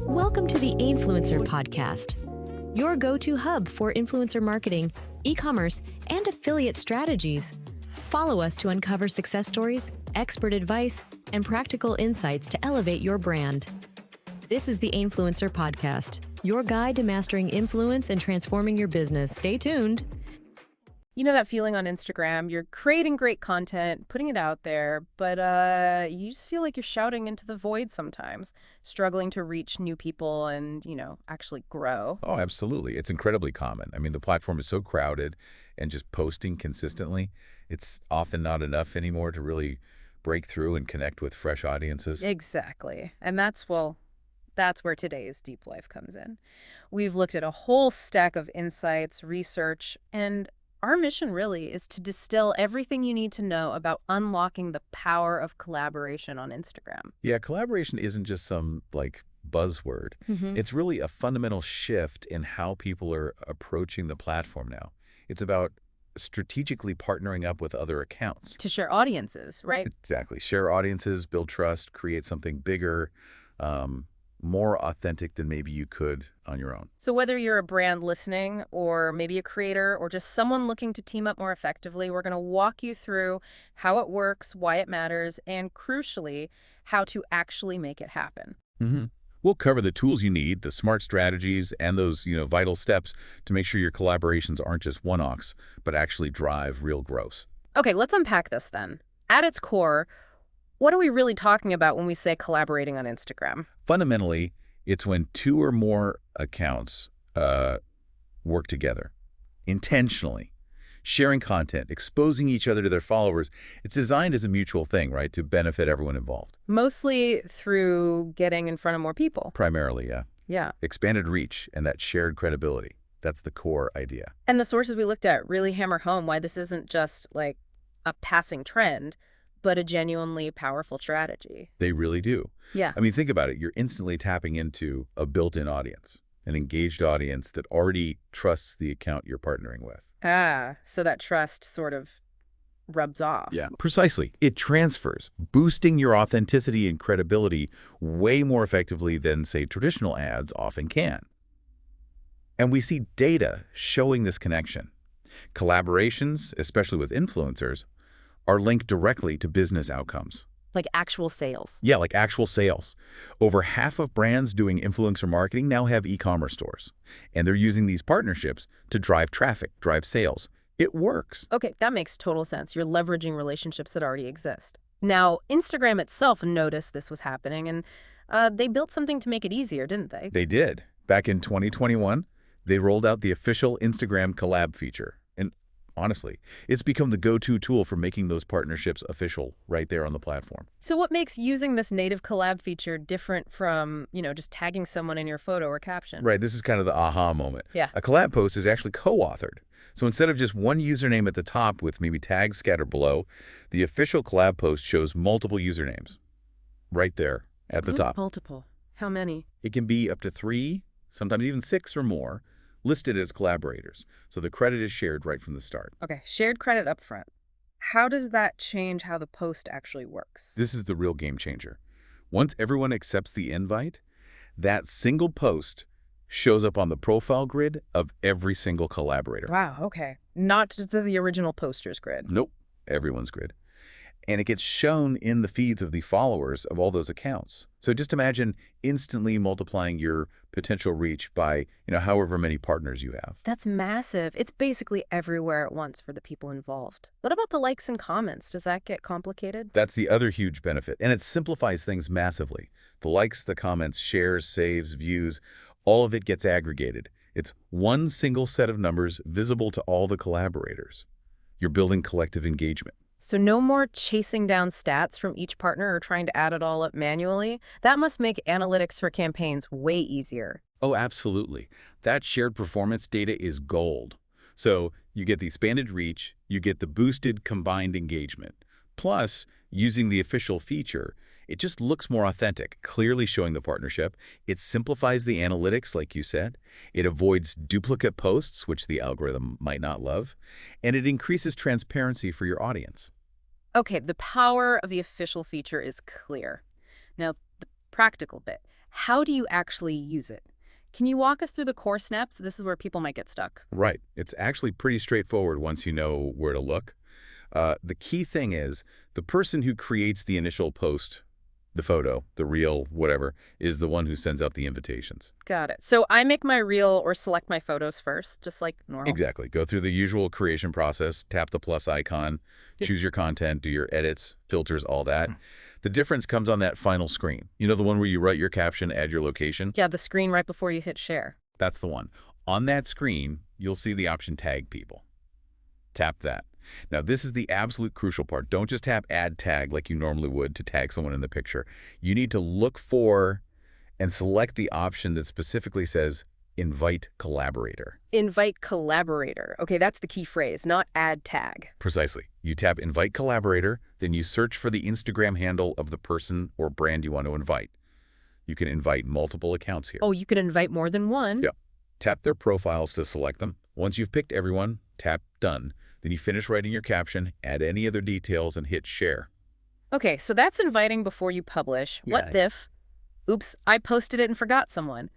Welcome to the Ainfluencer Podcast, your go-to hub for influencer marketing, e-commerce, and affiliate strategies. Follow us to uncover success stories, expert advice, and practical insights to elevate your brand. This is the Ainfluencer Podcast, your guide to mastering influence and transforming your business. Stay tuned. You know that feeling on Instagram? You're creating great content, putting it out there, but you just feel like you're shouting into the void sometimes, struggling to reach new people and, actually grow. Oh, absolutely. It's incredibly common. I mean, the platform is so crowded, and just posting consistently, it's often not enough anymore to really break through and connect with fresh audiences. Exactly. And that's where today's Deep Life comes in. We've looked at a whole stack of insights, research, and our mission really is to distill everything you need to know about unlocking the power of collaboration on Instagram. Yeah, collaboration isn't just some, buzzword. It's really a fundamental shift in how people are approaching the platform now. It's about strategically partnering up with other accounts. To share audiences, right? Exactly. Share audiences, build trust, create something bigger, more authentic than maybe you could on your own. So whether you're a brand listening or maybe a creator or just someone looking to team up more effectively, we're going to walk you through how it works, why it matters, and crucially, how to actually make it happen. We'll cover the tools you need, the smart strategies, and those, vital steps to make sure your collaborations aren't just one-offs, but actually drive real growth. Okay, let's unpack this then. At its core, what are we really talking about when we say collaborating on Instagram? Fundamentally, it's when two or more accounts work together intentionally, sharing content, exposing each other to their followers. It's designed as a mutual thing, right, to benefit everyone involved. Mostly through getting in front of more people. Primarily, yeah. Yeah. Expanded reach and that shared credibility. That's the core idea. And the sources we looked at really hammer home why this isn't just like a passing trend, but a genuinely powerful strategy. They really do. Yeah. I mean, think about it. You're instantly tapping into a built-in audience, an engaged audience that already trusts the account you're partnering with. So that trust sort of rubs off. Yeah, precisely. It transfers, boosting your authenticity and credibility way more effectively than, say, traditional ads often can. And we see data showing this connection. Collaborations, especially with influencers, are linked directly to business outcomes. Like actual sales. Yeah, like actual sales. Over half of brands doing influencer marketing now have e-commerce stores, and they're using these partnerships to drive traffic, drive sales. It works. Okay, that makes total sense. You're leveraging relationships that already exist. Now, Instagram itself noticed this was happening, and they built something to make it easier, didn't they? They did. Back in 2021, they rolled out the official Instagram collab feature. And honestly, it's become the go-to tool for making those partnerships official right there on the platform. So what makes using this native collab feature different from, just tagging someone in your photo or caption? Right, this is kind of the aha moment. Yeah. A collab post is actually co-authored. So instead of just one username at the top with maybe tags scattered below, the official collab post shows multiple usernames right there at the top. Multiple. How many? It can be up to 3, sometimes even 6 or more, listed as collaborators. So the credit is shared right from the start. Okay, shared credit up front. How does that change how the post actually works? This is the real game changer. Once everyone accepts the invite, that single post shows up on the profile grid of every single collaborator. Wow, okay. Not just the original poster's grid. Nope, everyone's grid. And it gets shown in the feeds of the followers of all those accounts. So just imagine instantly multiplying your potential reach by, however many partners you have. That's massive. It's basically everywhere at once for the people involved. What about the likes and comments? Does that get complicated? That's the other huge benefit, and it simplifies things massively. The likes, the comments, shares, saves, views, all of it gets aggregated. It's one single set of numbers visible to all the collaborators. You're building collective engagement. So no more chasing down stats from each partner or trying to add it all up manually? That must make analytics for campaigns way easier. Oh, absolutely. That shared performance data is gold. So you get the expanded reach, you get the boosted combined engagement. Plus, using the official feature, it just looks more authentic, clearly showing the partnership. It simplifies the analytics, like you said. It avoids duplicate posts, which the algorithm might not love. And it increases transparency for your audience. Okay, the power of the official feature is clear. Now, the practical bit. how do you actually use it? Can you walk us through the core steps? This is where people might get stuck. Right. It's actually pretty straightforward once you know where to look. The key thing is the person who creates the initial post, the photo, the reel, whatever, is the one who sends out the invitations. Got it. So I make my reel or select my photos first, just like normal. Exactly. Go through the usual creation process, tap the plus icon, choose your content, do your edits, filters, all that. The difference comes on that final screen. You know, the one where you write your caption, add your location? Yeah, the screen right before you hit share. That's the one. On that screen, you'll see the option Tag People. Tap that. Now, this is the absolute crucial part. Don't just tap Add Tag like you normally would to tag someone in the picture. You need to look for and select the option that specifically says Invite Collaborator. Invite collaborator. Okay, that's the key phrase, not add tag. Precisely. You tap Invite Collaborator, then you search for the Instagram handle of the person or brand you want to invite. You can invite multiple accounts here. Oh, you can invite more than one? Yeah. Tap their profiles to select them. Once you've picked everyone, tap Done. Then you finish writing your caption, add any other details, and hit Share. Okay, so that's inviting before you publish. What if, oops, I posted it and forgot someone?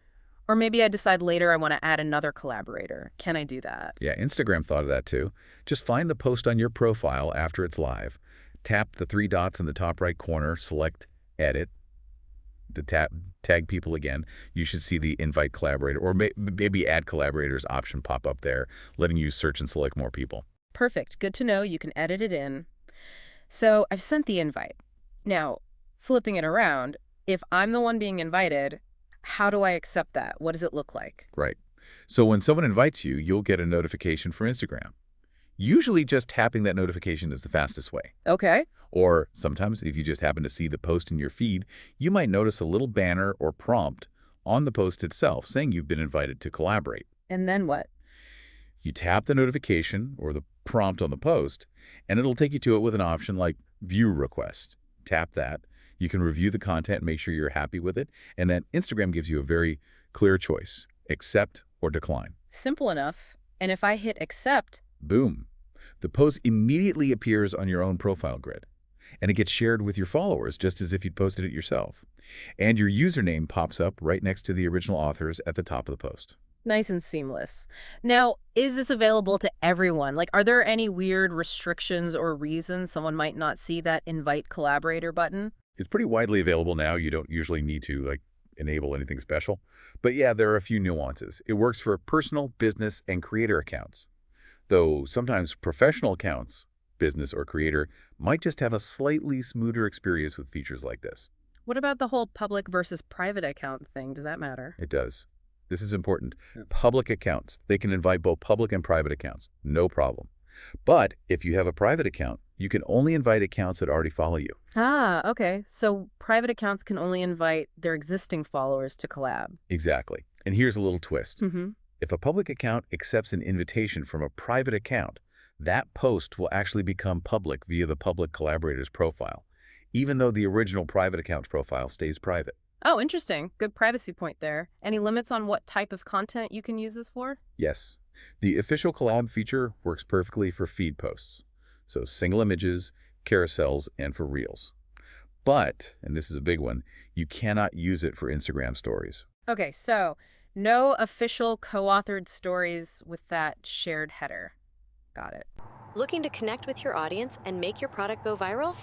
Or maybe I decide later I want to add another collaborator. Can I do that? Yeah, Instagram thought of that too. Just find the post on your profile after it's live. Tap the 3 dots in the top right corner, select Edit. Tag people again. You should see the Invite Collaborator or maybe Add Collaborators option pop up there, letting you search and select more people. Perfect. Good to know. You can edit it in. So I've sent the invite. Now, flipping it around, if I'm the one being invited, how do I accept that? What does it look like? Right. So when someone invites you, you'll get a notification from Instagram. Usually just tapping that notification is the fastest way. Okay. Or sometimes if you just happen to see the post in your feed, you might notice a little banner or prompt on the post itself saying you've been invited to collaborate. And then what? You tap the notification or the prompt on the post, and it'll take you to it with an option like View Request. Tap that. You can review the content and make sure you're happy with it, and then Instagram gives you a very clear choice, accept or decline. Simple enough. And if I hit accept, boom, the post immediately appears on your own profile grid, and it gets shared with your followers just as if you'd posted it yourself. And your username pops up right next to the original authors at the top of the post. nice and seamless. Now, is this available to everyone? Like, are there any weird restrictions or reasons someone might not see that invite collaborator button? It's pretty widely available now. You don't usually need to enable anything special. But yeah, there are a few nuances. It works for personal, business, and creator accounts. Though sometimes professional accounts, business or creator, might just have a slightly smoother experience with features like this. What about the whole public versus private account thing? Does that matter? It does. This is important. Public accounts, they can invite both public and private accounts. No problem. But if you have a private account, you can only invite accounts that already follow you. Ah, okay. So private accounts can only invite their existing followers to collab. Exactly. And here's a little twist. Mm-hmm. If a public account accepts an invitation from a private account, that post will actually become public via the public collaborator's profile, even though the original private account's profile stays private. Oh, interesting. Good privacy point there. Any limits on what type of content you can use this for? Yes. The official collab feature works perfectly for feed posts, so single images, carousels, and for reels. But, and this is a big one, you cannot use it for Instagram stories. Okay, so no official co-authored stories with that shared header. Got it. Looking to connect with your audience and make your product go viral?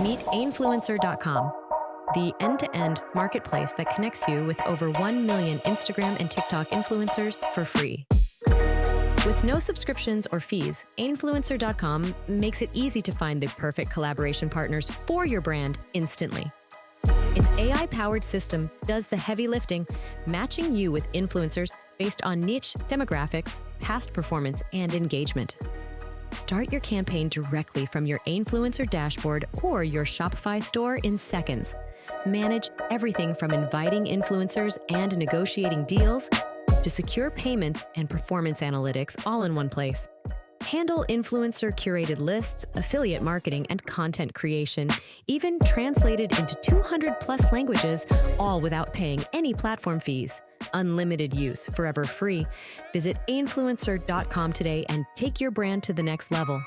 Meet Ainfluencer.com, the end-to-end marketplace that connects you with over 1 million Instagram and TikTok influencers for free. With no subscriptions or fees, Ainfluencer.com makes it easy to find the perfect collaboration partners for your brand instantly. Its AI-powered system does the heavy lifting, matching you with influencers based on niche demographics, past performance, and engagement. Start your campaign directly from your Ainfluencer dashboard or your Shopify store in seconds. Manage everything from inviting influencers and negotiating deals to secure payments and performance analytics all in one place. Handle influencer-curated lists, affiliate marketing, and content creation, even translated into 200+ languages, all without paying any platform fees. Unlimited use, forever free. Visit Ainfluencer.com today and take your brand to the next level.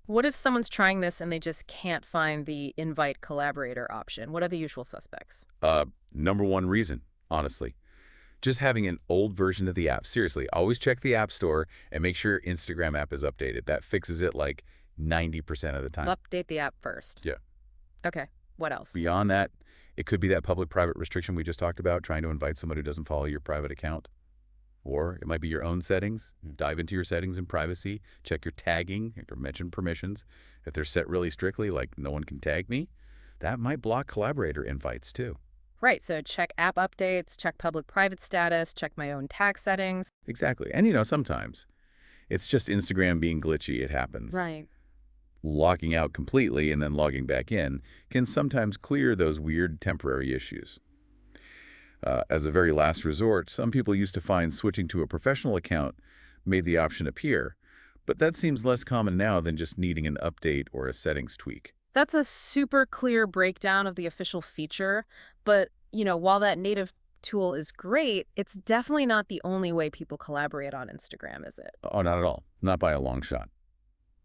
What if someone's trying this and they just can't find the invite collaborator option? What are the usual suspects? Number one reason, honestly. Just having an old version of the app. Seriously, always check the App Store and make sure your Instagram app is updated. That fixes it like 90% of the time. Update the app first. Yeah. Okay. What else? Beyond that, it could be that public-private restriction we just talked about, trying to invite someone who doesn't follow your private account. Or it might be your own settings. Dive into your settings in privacy, check your tagging, or mention permissions. If they're set really strictly, like no one can tag me, that might block collaborator invites too. Right. So check app updates, check public-private status, check my own tag settings. Exactly. And sometimes it's just Instagram being glitchy. It happens. Right. Logging out completely and then logging back in can sometimes clear those weird temporary issues. As a very last resort, some people used to find switching to a professional account made the option appear, but that seems less common now than just needing an update or a settings tweak. That's a super clear breakdown of the official feature, but, while that native tool is great, it's definitely not the only way people collaborate on Instagram, is it? Oh, not at all. Not by a long shot.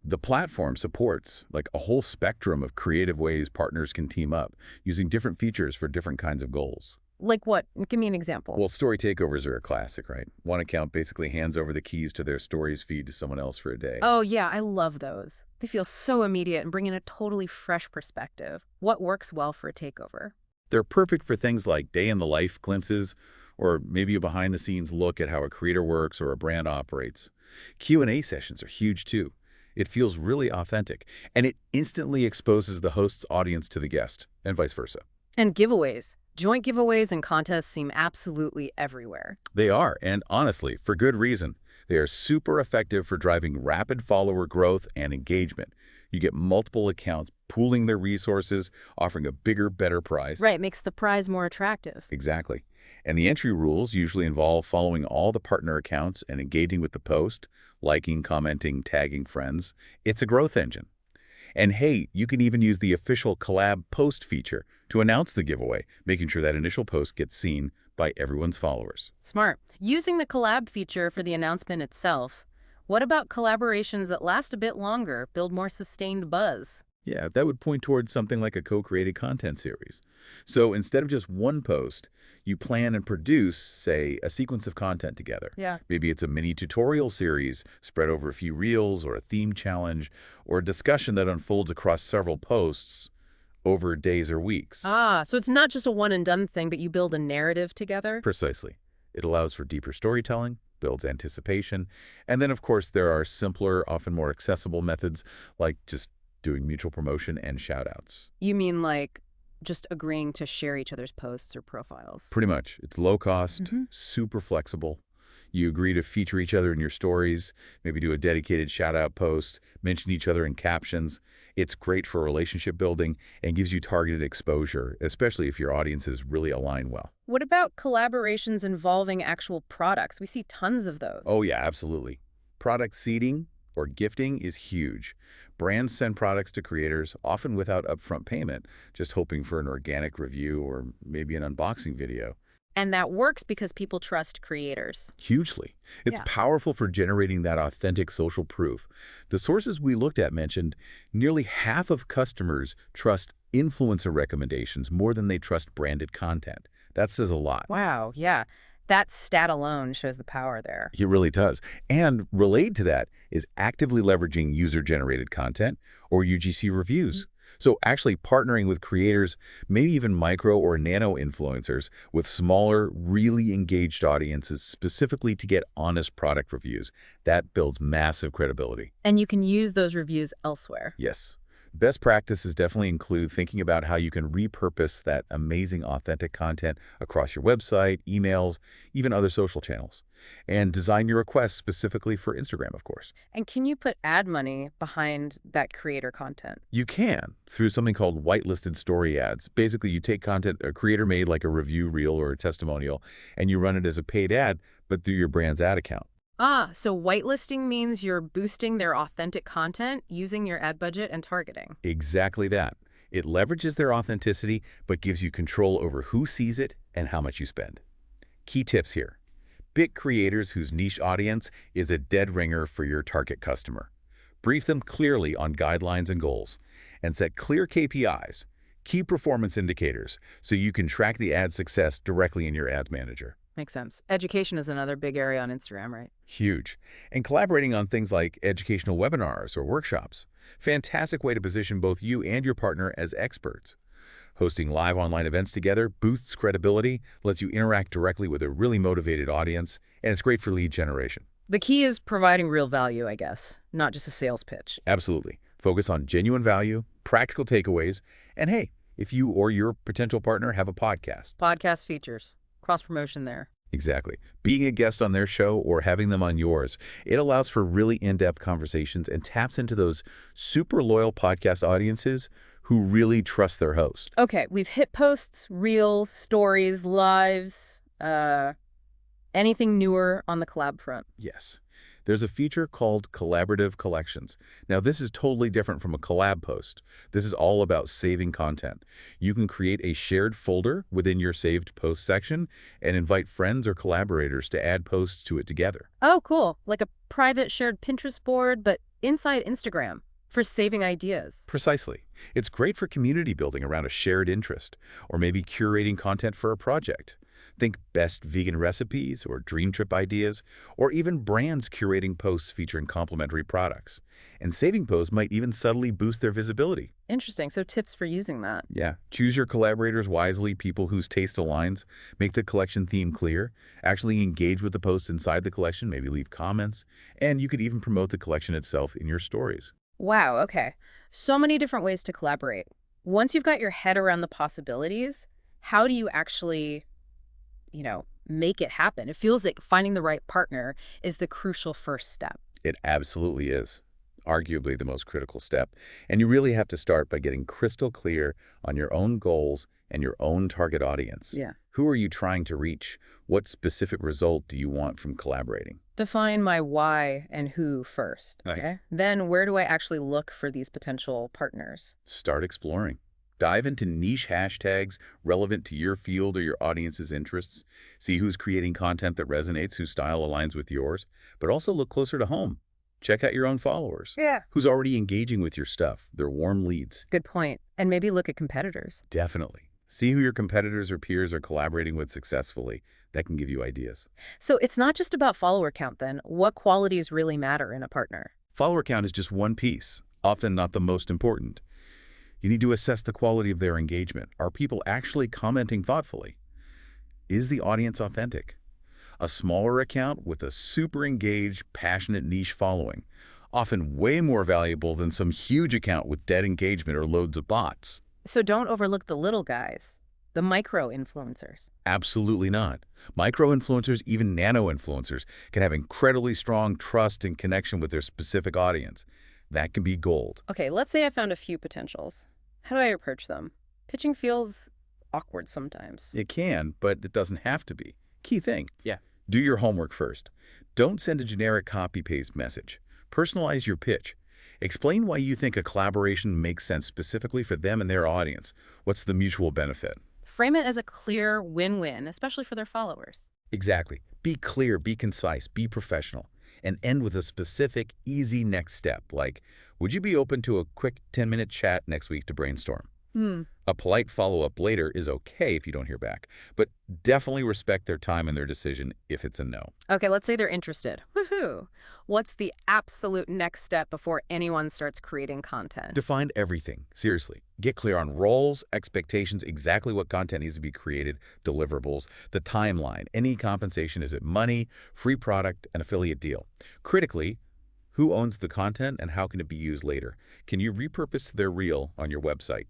The platform supports like a whole spectrum of creative ways partners can team up, using different features for different kinds of goals. Like what? Give me an example. Well, story takeovers are a classic, right? One account basically hands over the keys to their stories feed to someone else for a day. Oh, yeah, I love those. They feel so immediate and bring in a totally fresh perspective. What works well for a takeover? They're perfect for things like day-in-the-life glimpses, or maybe a behind-the-scenes look at how a creator works or a brand operates. Q&A sessions are huge, too. It feels really authentic, and it instantly exposes the host's audience to the guest, and vice versa. And giveaways. Joint giveaways and contests seem absolutely everywhere. They are, and honestly, for good reason. They are super effective for driving rapid follower growth and engagement. You get multiple accounts pooling their resources, offering a bigger, better prize. Right, makes the prize more attractive. Exactly. And the entry rules usually involve following all the partner accounts and engaging with the post, liking, commenting, tagging friends. It's a growth engine. And hey, you can even use the official collab post feature to announce the giveaway, making sure that initial post gets seen by everyone's followers. Smart. Using the collab feature for the announcement itself, what about collaborations that last a bit longer, build more sustained buzz? Yeah, that would point towards something like a co-created content series. So instead of just one post, you plan and produce, say, a sequence of content together. Yeah. Maybe it's a mini tutorial series spread over a few reels, or a theme challenge, or a discussion that unfolds across several posts over days or weeks. Ah, so it's not just a one-and-done thing, but you build a narrative together? Precisely. It allows for deeper storytelling, builds anticipation, and then, of course, there are simpler, often more accessible methods, like just doing mutual promotion and shout-outs. You mean like just agreeing to share each other's posts or profiles? Pretty much. It's low cost, super flexible. You agree to feature each other in your stories, maybe do a dedicated shout-out post, mention each other in captions. It's great for relationship building and gives you targeted exposure, especially if your audiences really align well. What about collaborations involving actual products? We see tons of those. Oh, yeah, absolutely. Product seeding or gifting is huge. Brands send products to creators, often without upfront payment, just hoping for an organic review or maybe an unboxing video. And that works because people trust creators. Hugely. It's Yeah. powerful for generating that authentic social proof. The sources we looked at mentioned nearly half of customers trust influencer recommendations more than they trust branded content. That says a lot. Wow, yeah. That stat alone shows the power there. It really does. And related to that is actively leveraging user-generated content or UGC reviews. So actually partnering with creators, maybe even micro or nano influencers with smaller, really engaged audiences specifically to get honest product reviews. That builds massive credibility. And you can use those reviews elsewhere. Yes. Best practices definitely include thinking about how you can repurpose that amazing authentic content across your website, emails, even other social channels. And design your requests specifically for Instagram, of course. And can you put ad money behind that creator content? You can, through something called whitelisted story ads. Basically, you take content a creator made, like a review reel or a testimonial, and you run it as a paid ad, but through your brand's ad account. Ah, so whitelisting means you're boosting their authentic content using your ad budget and targeting. Exactly that. It leverages their authenticity, but gives you control over who sees it and how much you spend. Key tips here. Pick creators whose niche audience is a dead ringer for your target customer. Brief them clearly on guidelines and goals, and set clear KPIs, key performance indicators, so you can track the ad success directly in your ads manager. Makes sense. Education is another big area on Instagram, right? Huge. And collaborating on things like educational webinars or workshops. Fantastic way to position both you and your partner as experts. Hosting live online events together boosts credibility, lets you interact directly with a really motivated audience, and it's great for lead generation. The key is providing real value, I guess, not just a sales pitch. Absolutely. Focus on genuine value, practical takeaways, and hey, if you or your potential partner have a podcast. Podcast features. Cross-promotion there. Exactly. Being a guest on their show or having them on yours, it allows for really in-depth conversations and taps into those super loyal podcast audiences who really trust their host. Okay, we've hit posts, reels, stories, lives, anything newer on the collab front. Yes. There's a feature called Collaborative Collections. Now, this is totally different from a collab post. This is all about saving content. You can create a shared folder within your saved post section and invite friends or collaborators to add posts to it together. Oh, cool. Like a private shared Pinterest board, but inside Instagram for saving ideas. Precisely. It's great for community building around a shared interest, or maybe curating content for a project. Think best vegan recipes or dream trip ideas, or even brands curating posts featuring complementary products. And saving posts might even subtly boost their visibility. Interesting. So tips for using that. Yeah. Choose your collaborators wisely, people whose taste aligns. Make the collection theme clear. Actually engage with the posts inside the collection, maybe leave comments. And you could even promote the collection itself in your stories. Wow, okay. So many different ways to collaborate. Once you've got your head around the possibilities, how do you actually make it happen? It feels like finding the right partner is the crucial first step. It absolutely is. Arguably the most critical step. And you really have to start by getting crystal clear on your own goals and your own target audience. Yeah. Who are you trying to reach? What specific result do you want from collaborating? Define my why and who first, Right. okay? Then where do I actually look for these potential partners? Start exploring. Dive into niche hashtags relevant to your field or your audience's interests. See who's creating content that resonates, whose style aligns with yours. But also look closer to home. Check out your own followers. Yeah. Who's already engaging with your stuff. They're warm leads. Good point. And maybe look at competitors. Definitely. See who your competitors or peers are collaborating with successfully. That can give you ideas. So it's not just about follower count then. What qualities really matter in a partner? Follower count is just one piece, often not the most important. You need to assess the quality of their engagement. Are people actually commenting thoughtfully? Is the audience authentic? A smaller account with a super engaged, passionate niche following, often way more valuable than some huge account with dead engagement or loads of bots. So don't overlook the little guys, the micro-influencers. Absolutely not. Micro-influencers, even nano-influencers, can have incredibly strong trust and connection with their specific audience. That can be gold. Okay, let's say I found a few potentials. How do I approach them? Pitching feels awkward sometimes. It can, but it doesn't have to be. Key thing. Yeah. Do your homework first. Don't send a generic copy-paste message. Personalize your pitch. Explain why you think a collaboration makes sense specifically for them and their audience. What's the mutual benefit? Frame it as a clear win-win, especially for their followers. Exactly. Be clear, be concise, be professional, and end with a specific, easy next step, like, would you be open to a quick 10-minute chat next week to brainstorm? A polite follow-up later is okay if you don't hear back, but definitely respect their time and their decision if it's a no. Okay, let's say they're interested. Woohoo! What's the absolute next step before anyone starts creating content? Define everything, seriously. Get clear on roles, expectations, exactly what content needs to be created, deliverables, the timeline, any compensation, is it money, free product, an affiliate deal. Critically, who owns the content and how can it be used later? Can you repurpose their reel on your website?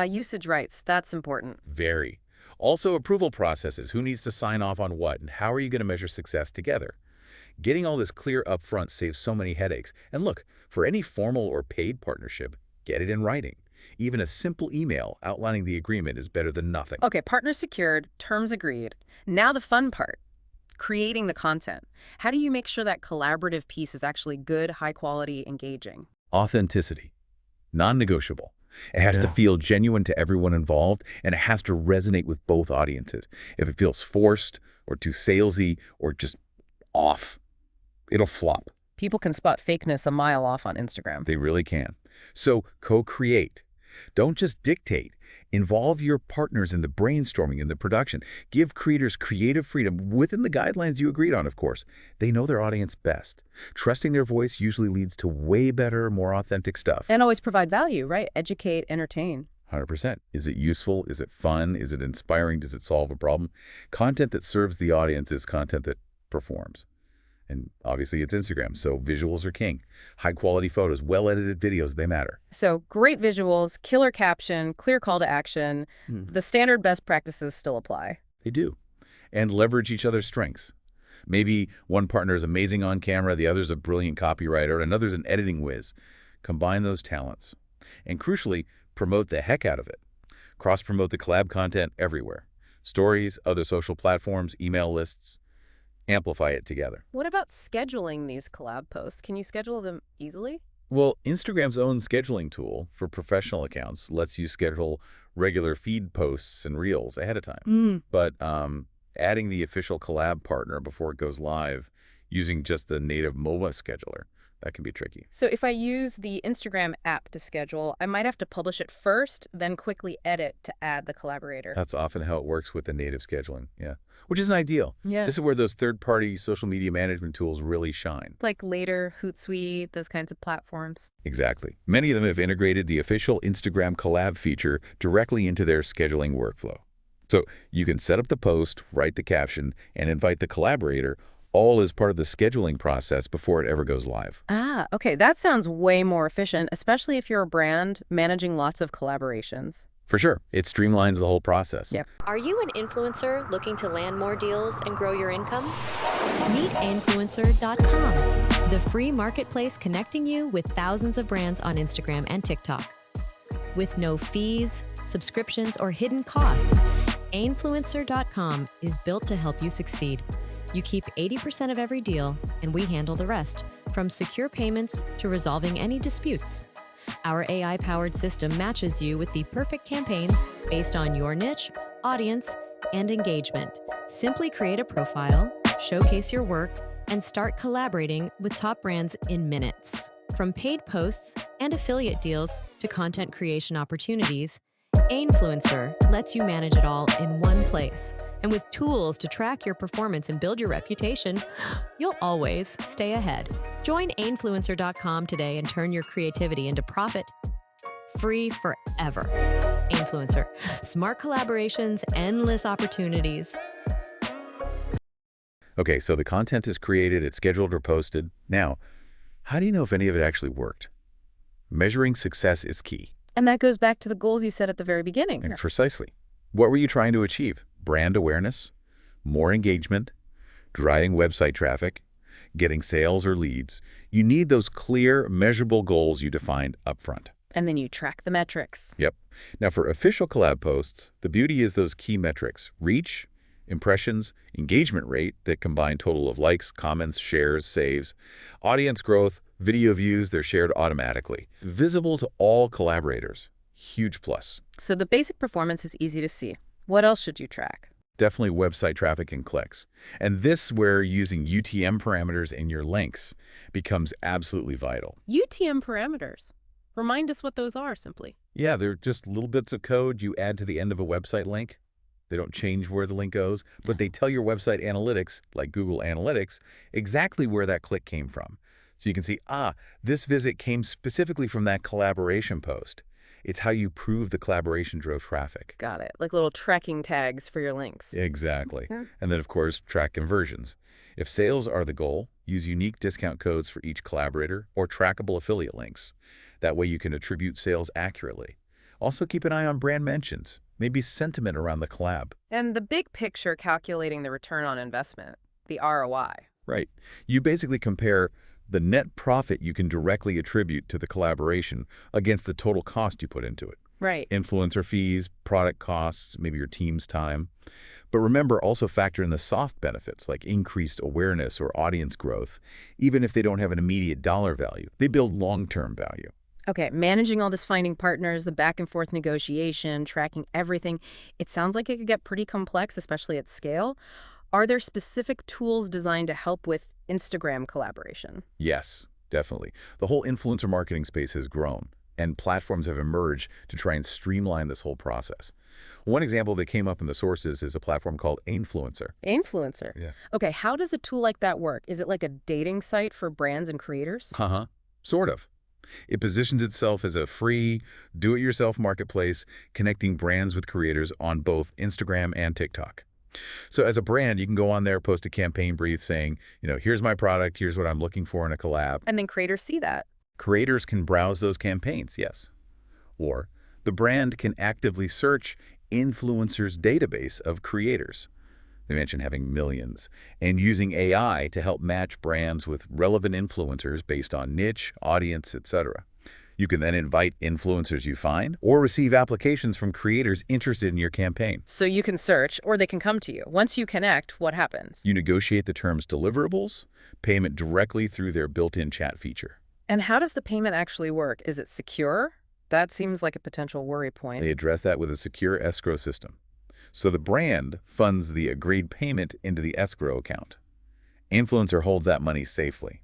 Usage rights. That's important. Very. Also, approval processes. Who needs to sign off on what, and how are you going to measure success together? Getting all this clear up front saves so many headaches. And look, for any formal or paid partnership, get it in writing. Even a simple email outlining the agreement is better than nothing. Okay, partner secured, terms agreed. Now the fun part. Creating the content. How do you make sure that collaborative piece is actually good, high quality, engaging? Authenticity. Non-negotiable. It has to feel genuine to everyone involved, and it has to resonate with both audiences. If it feels forced or too salesy or just off, it'll flop. People can spot fakeness a mile off on Instagram. They really can. So co-create. Don't just dictate. Involve your partners in the brainstorming and the production. Give creators creative freedom within the guidelines you agreed on, of course. They know their audience best. Trusting their voice usually leads to way better, more authentic stuff. And always provide value, right? Educate, entertain. 100%. Is it useful? Is it fun? Is it inspiring? Does it solve a problem? Content that serves the audience is content that performs. And obviously it's Instagram, so visuals are king. High-quality photos, well-edited videos, they matter. So great visuals, killer caption, clear call to action. The standard best practices still apply. They do. And leverage each other's strengths. Maybe one partner is amazing on camera, the other's a brilliant copywriter, and another's an editing whiz. Combine those talents. And crucially, promote the heck out of it. Cross-promote the collab content everywhere. Stories, other social platforms, email lists. Amplify it together. What about scheduling these collab posts? Can you schedule them easily? Well, Instagram's own scheduling tool for professional accounts lets you schedule regular feed posts and reels ahead of time. But adding the official collab partner before it goes live using just the native MOBA scheduler, that can be tricky. So if I use the Instagram app to schedule, I might have to publish it first, then quickly edit to add the collaborator. That's often how it works with the native scheduling, yeah. Which isn't ideal. Yeah. This is where those third-party social media management tools really shine. Like Later, Hootsuite, those kinds of platforms. Exactly. Many of them have integrated the official Instagram collab feature directly into their scheduling workflow. So you can set up the post, write the caption, and invite the collaborator, all as part of the scheduling process before it ever goes live. Ah, okay. That sounds way more efficient, especially if you're a brand managing lots of collaborations. For sure. It streamlines the whole process. Yep. Are you an influencer looking to land more deals and grow your income? Meet Ainfluencer.com, the free marketplace connecting you with thousands of brands on Instagram and TikTok. With no fees, subscriptions, or hidden costs, Ainfluencer.com is built to help you succeed. You keep 80% of every deal, and we handle the rest, from secure payments to resolving any disputes. Our AI-powered system matches you with the perfect campaigns based on your niche, audience, and engagement. Simply create a profile, showcase your work, and start collaborating with top brands in minutes. From paid posts and affiliate deals to content creation opportunities, Ainfluencer lets you manage it all in one place. And with tools to track your performance and build your reputation, you'll always stay ahead. Join Ainfluencer.com today and turn your creativity into profit. Free forever. Ainfluencer. Smart collaborations, endless opportunities. Okay, so the content is created, it's scheduled or posted. Now, how do you know if any of it actually worked? Measuring success is key. And that goes back to the goals you set at the very beginning. And precisely. What were you trying to achieve? Brand awareness, more engagement, driving website traffic, getting sales or leads. You need those clear, measurable goals you defined upfront. And then you track the metrics. Yep. Now, for official collab posts, the beauty is those key metrics: reach, impressions, engagement rate that combine total of likes, comments, shares, saves, audience growth, video views, they're shared automatically. Visible to all collaborators. Huge plus. So the basic performance is easy to see. What else should you track? Definitely website traffic and clicks. And this is where using UTM parameters in your links becomes absolutely vital. UTM parameters. Remind us what those are, simply. Yeah, they're just little bits of code you add to the end of a website link. They don't change where the link goes, but they tell your website analytics, like Google Analytics, exactly where that click came from. So you can see, this visit came specifically from that collaboration post. It's how you prove the collaboration drove traffic. Got it. Like little tracking tags for your links. Exactly. And then, of course, track conversions. If sales are the goal, use unique discount codes for each collaborator or trackable affiliate links. That way you can attribute sales accurately. Also keep an eye on brand mentions, maybe sentiment around the collab. And the big picture calculating the return on investment, the ROI. Right. You basically compare the net profit you can directly attribute to the collaboration against the total cost you put into it. Right. Influencer fees, product costs, maybe your team's time. But remember, also factor in the soft benefits like increased awareness or audience growth. Even if they don't have an immediate dollar value, they build long-term value. Okay, managing all this, finding partners, the back and forth negotiation, tracking everything. It sounds like it could get pretty complex, especially at scale. Are there specific tools designed to help with Instagram collaboration. Yes, definitely. The whole influencer marketing space has grown, and platforms have emerged to try and streamline this whole process. One example that came up in the sources is a platform called Ainfluencer. Influencer. Yeah. Okay, how does a tool like that work? Is it like a dating site for brands and creators? Uh-huh. Sort of. It positions itself as a free, do-it-yourself marketplace connecting brands with creators on both Instagram and TikTok. So as a brand, you can go on there, post a campaign brief saying, here's my product, here's what I'm looking for in a collab. And then creators see that. Creators can browse those campaigns, yes. Or the brand can actively search influencers' database of creators. They mention having millions, and using AI to help match brands with relevant influencers based on niche, audience, etc. You can then invite influencers you find or receive applications from creators interested in your campaign. So you can search or they can come to you. Once you connect, what happens? You negotiate the terms deliverables, payment directly through their built-in chat feature. And how does the payment actually work? Is it secure? That seems like a potential worry point. They address that with a secure escrow system. So the brand funds the agreed payment into the escrow account. Influencer holds that money safely.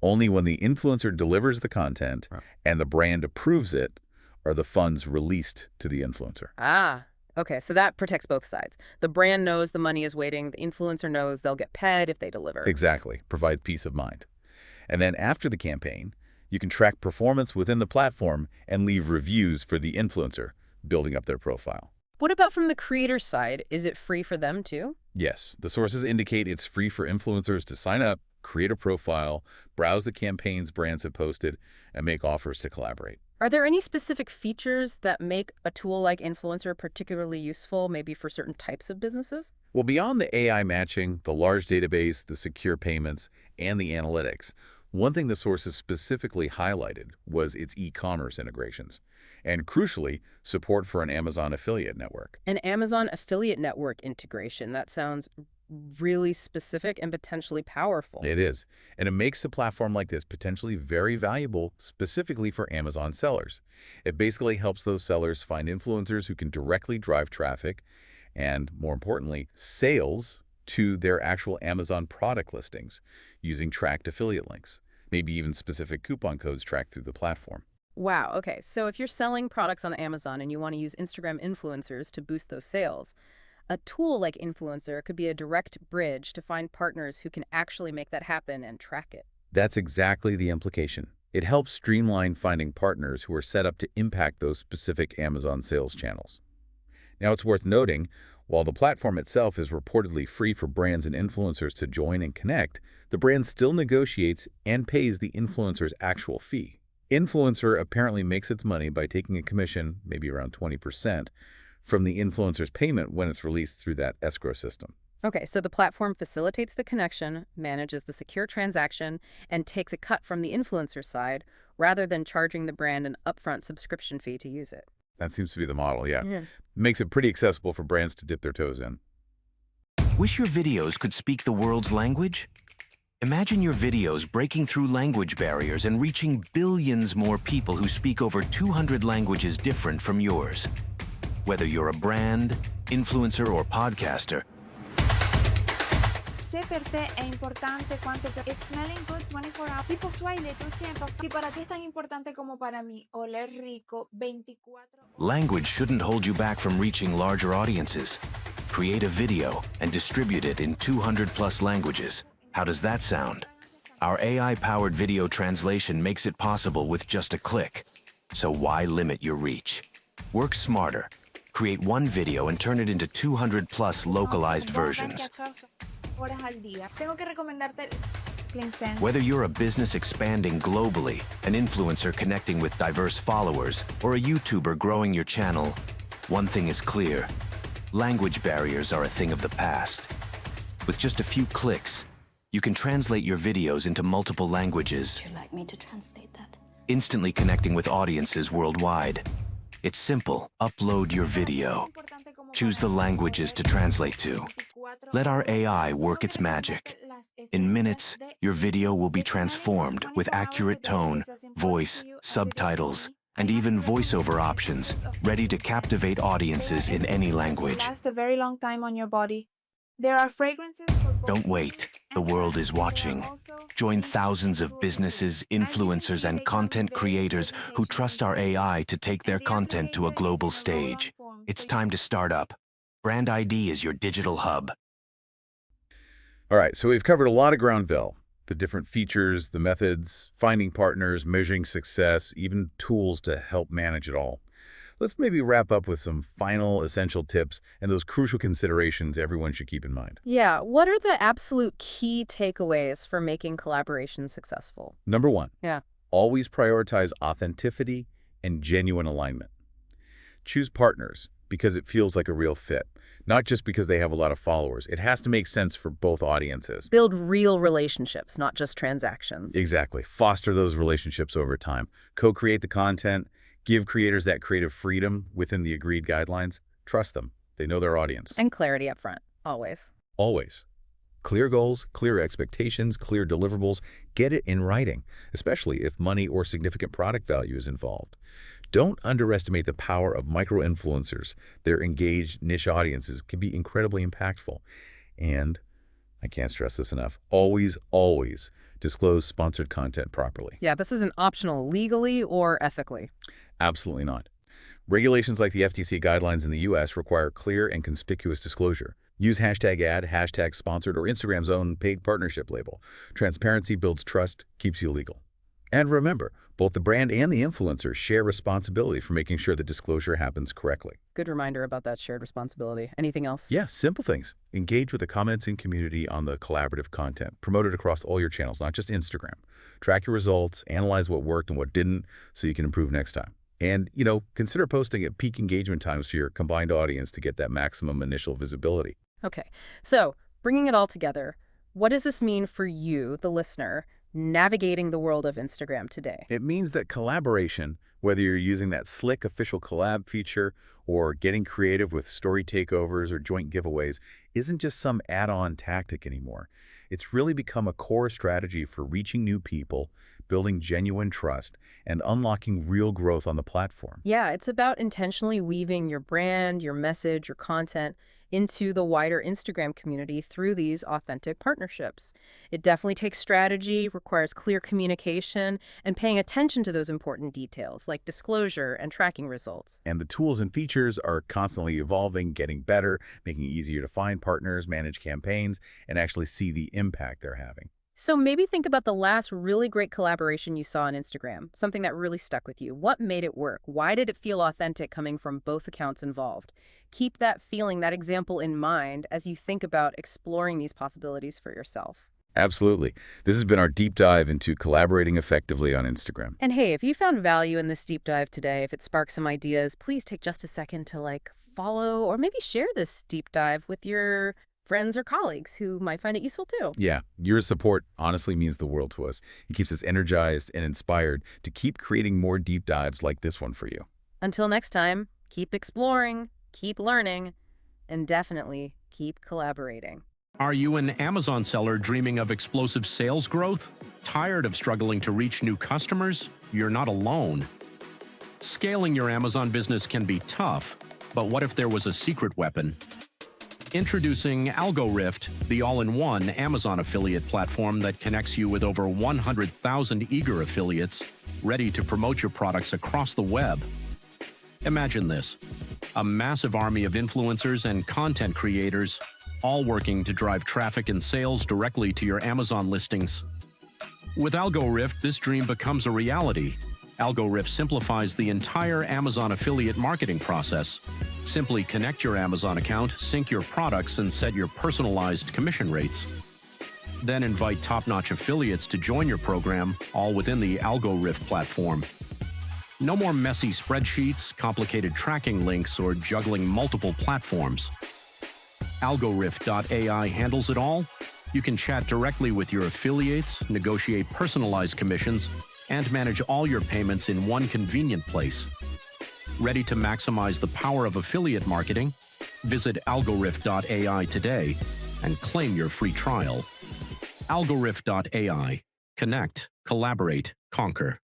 Only when the influencer delivers the content and the brand approves it are the funds released to the influencer. Ah, okay, so that protects both sides. The brand knows the money is waiting. The influencer knows they'll get paid if they deliver. Exactly. Provide peace of mind. And then after the campaign, you can track performance within the platform and leave reviews for the influencer, building up their profile. What about from the creator's side? Is it free for them too? Yes, the sources indicate it's free for influencers to sign up, create a profile, browse the campaigns brands have posted, and make offers to collaborate. Are there any specific features that make a tool like Influencer particularly useful, maybe for certain types of businesses? Well, beyond the AI matching, the large database, the secure payments, and the analytics, one thing the sources specifically highlighted was its e-commerce integrations, and crucially, support for an Amazon affiliate network. An Amazon affiliate network integration. That sounds really specific and potentially powerful. It is, and it makes a platform like this potentially very valuable specifically for Amazon sellers. It basically helps those sellers find influencers who can directly drive traffic and, more importantly, sales to their actual Amazon product listings using tracked affiliate links, maybe even specific coupon codes tracked through the platform. Wow, okay. So if you're selling products on Amazon and you want to use Instagram influencers to boost those sales, a tool like Influencer could be a direct bridge to find partners who can actually make that happen and track it. That's exactly the implication. It helps streamline finding partners who are set up to impact those specific Amazon sales channels. Now, it's worth noting, while the platform itself is reportedly free for brands and influencers to join and connect, the brand still negotiates and pays the influencer's actual fee. Influencer apparently makes its money by taking a commission, maybe around 20%, from the influencer's payment when it's released through that escrow system. Okay, so the platform facilitates the connection, manages the secure transaction, and takes a cut from the influencer side rather than charging the brand an upfront subscription fee to use it. That seems to be the model, yeah. Makes it pretty accessible for brands to dip their toes in. Wish your videos could speak the world's language? Imagine your videos breaking through language barriers and reaching billions more people who speak over 200 languages different from yours. Whether you're a brand, influencer, or podcaster, Sé per te è importante quanto per If smelling good 24 hours. Si pour toi il est aussi important. Si para ti es tan importante como para mí oler rico 24 horas. language shouldn't hold you back from reaching larger audiences. Create a video and distribute it in 200+ languages. How does that sound? Our AI-powered video translation makes it possible with just a click. So why limit your reach? Work smarter. Create one video and turn it into 200+ localized versions. Horas al día. Tengo que recomendarte CleanSense. Whether you're a business expanding globally, an influencer connecting with diverse followers, or a YouTuber growing your channel, one thing is clear. Language barriers are a thing of the past. With just a few clicks, you can translate your videos into multiple languages, Would you like me to translate that? instantly connecting with audiences worldwide. It's simple. Upload your video. Choose the languages to translate to. Let our AI work its magic. In minutes, your video will be transformed with accurate tone, voice, subtitles, and even voiceover options, ready to captivate audiences in any language. Last a very long time on your body. There are fragrances for both. Don't wait. The world is watching. Join thousands of businesses, influencers, and content creators who trust our AI to take their content to a global stage. It's time to start up. Brand ID is your digital hub. All right, so we've covered a lot of ground, Vel. The different features, the methods, finding partners, measuring success, even tools to help manage it all. Let's maybe wrap up with some final essential tips and those crucial considerations everyone should keep in mind. Yeah, what are the absolute key takeaways for making collaboration successful? Number one, Yeah. always prioritize authenticity and genuine alignment. Choose partners because it feels like a real fit, not just because they have a lot of followers. It has to make sense for both audiences. Build real relationships, not just transactions. Exactly. Foster those relationships over time. Co-create the content. Give creators that creative freedom within the agreed guidelines. Trust them. They know their audience. And clarity up front, always. Always. Clear goals, clear expectations, clear deliverables. Get it in writing, especially if money or significant product value is involved. Don't underestimate the power of micro-influencers. Their engaged niche audiences can be incredibly impactful. And, I can't stress this enough, always, always disclose sponsored content properly. Yeah, this isn't optional legally or ethically. Absolutely not. Regulations like the FTC guidelines in the U.S. require clear and conspicuous disclosure. Use hashtag ad, hashtag sponsored, or Instagram's own paid partnership label. Transparency builds trust, keeps you legal. And remember, both the brand and the influencer share responsibility for making sure the disclosure happens correctly. Good reminder about that shared responsibility. Anything else? Yeah, simple things. Engage with the comments and community on the collaborative content. Promote it across all your channels, not just Instagram. Track your results, analyze what worked and what didn't so you can improve next time. And, consider posting at peak engagement times for your combined audience to get that maximum initial visibility. Okay, so bringing it all together, what does this mean for you, the listener, navigating the world of Instagram today? It means that collaboration, whether you're using that slick official collab feature or getting creative with story takeovers or joint giveaways, isn't just some add-on tactic anymore. It's really become a core strategy for reaching new people, building genuine trust, and unlocking real growth on the platform. Yeah, it's about intentionally weaving your brand, your message, your content into the wider Instagram community through these authentic partnerships. It definitely takes strategy, requires clear communication, and paying attention to those important details like disclosure and tracking results. And the tools and features are constantly evolving, getting better, making it easier to find partners, manage campaigns, and actually see the impact they're having. So maybe think about the last really great collaboration you saw on Instagram, something that really stuck with you. What made it work? Why did it feel authentic coming from both accounts involved? Keep that feeling, that example in mind as you think about exploring these possibilities for yourself. Absolutely. This has been our deep dive into collaborating effectively on Instagram. And hey, if you found value in this deep dive today, if it sparked some ideas, please take just a second to follow or maybe share this deep dive with your friends or colleagues who might find it useful too. Yeah, your support honestly means the world to us. It keeps us energized and inspired to keep creating more deep dives like this one for you. Until next time, keep exploring, keep learning, and definitely keep collaborating. Are you an Amazon seller dreaming of explosive sales growth? Tired of struggling to reach new customers? You're not alone. Scaling your Amazon business can be tough, but what if there was a secret weapon? Introducing Algorift, the all-in-one Amazon affiliate platform that connects you with over 100,000 eager affiliates ready to promote your products across the web. Imagine this: a massive army of influencers and content creators, all working to drive traffic and sales directly to your Amazon listings. With Algorift, this dream becomes a reality. Algorift simplifies the entire Amazon affiliate marketing process. Simply connect your Amazon account, sync your products, and set your personalized commission rates. Then invite top-notch affiliates to join your program, all within the Algorift platform. No more messy spreadsheets, complicated tracking links, or juggling multiple platforms. Algorift.ai handles it all. You can chat directly with your affiliates, negotiate personalized commissions, and manage all your payments in one convenient place. Ready to maximize the power of affiliate marketing? Visit Algorift.ai today and claim your free trial. Algorift.ai. Connect, collaborate, conquer.